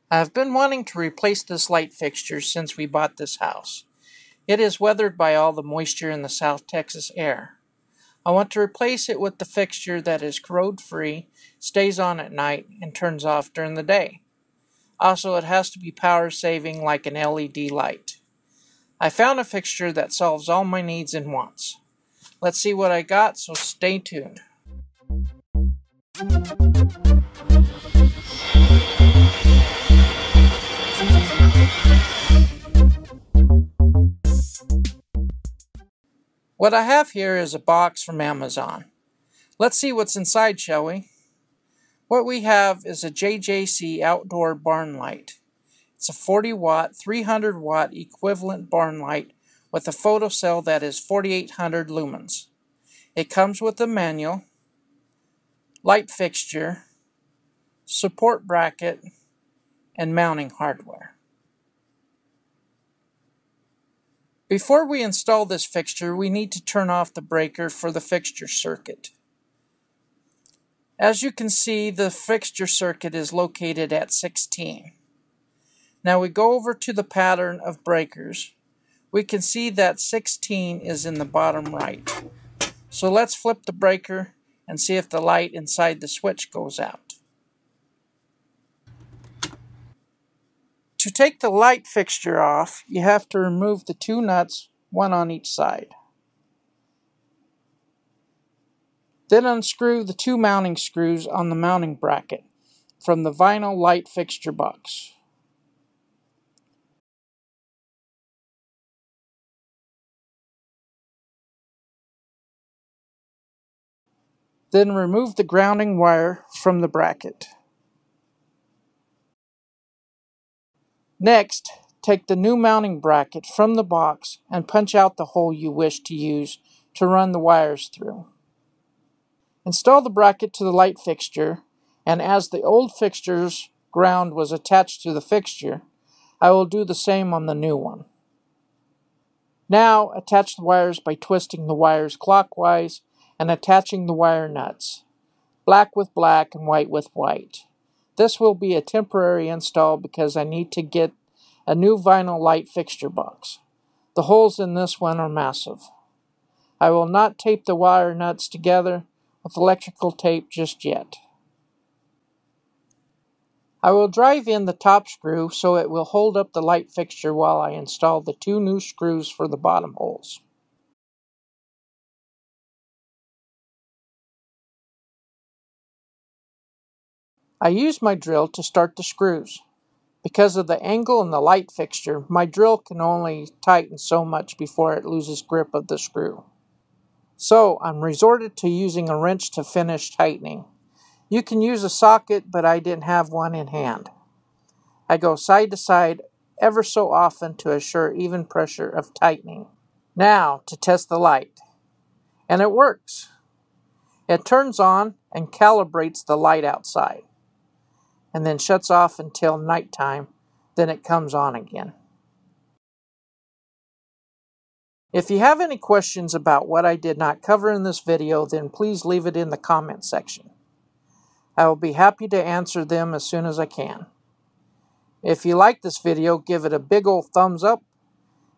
I've been wanting to replace this light fixture since we bought this house. It is weathered by all the moisture in the South Texas air. I want to replace it with the fixture that is corrode-free, stays on at night, and turns off during the day. Also, it has to be power-saving like an LED light. I found a fixture that solves all my needs and wants. Let's see what I got, so stay tuned. What I have here is a box from Amazon. Let's see what's inside, shall we? What we have is a JJC outdoor barn light. It's a 40-watt, 300-watt equivalent barn light with a photocell that is 4,800 lumens. It comes with a manual, light fixture, support bracket, and mounting hardware. Before we install this fixture, we need to turn off the breaker for the fixture circuit. As you can see, the fixture circuit is located at 16. Now we go over to the pattern of breakers. We can see that 16 is in the bottom right. So let's flip the breaker and see if the light inside the switch goes out. To take the light fixture off, you have to remove the two nuts, one on each side. Then unscrew the two mounting screws on the mounting bracket from the vinyl light fixture box. Then remove the grounding wire from the bracket. Next, take the new mounting bracket from the box and punch out the hole you wish to use to run the wires through. Install the bracket to the light fixture, and as the old fixture's ground was attached to the fixture, I will do the same on the new one. Now, attach the wires by twisting the wires clockwise and attaching the wire nuts, black with black and white with white. This will be a temporary install because I need to get a new vinyl light fixture box. The holes in this one are massive. I will not tape the wire nuts together with electrical tape just yet. I will drive in the top screw so it will hold up the light fixture while I install the two new screws for the bottom holes. I use my drill to start the screws. Because of the angle in the light fixture, my drill can only tighten so much before it loses grip of the screw. So I'm resorted to using a wrench to finish tightening. You can use a socket, but I didn't have one in hand. I go side to side ever so often to assure even pressure of tightening. Now to test the light. And it works. It turns on and calibrates the light outside, and then shuts off until nighttime, then it comes on again. If you have any questions about what I did not cover in this video, then please leave it in the comment section. I will be happy to answer them as soon as I can. If you like this video, give it a big old thumbs up.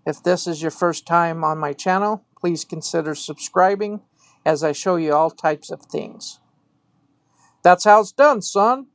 If this is your first time on my channel, please consider subscribing as I show you all types of things. That's how it's done, son.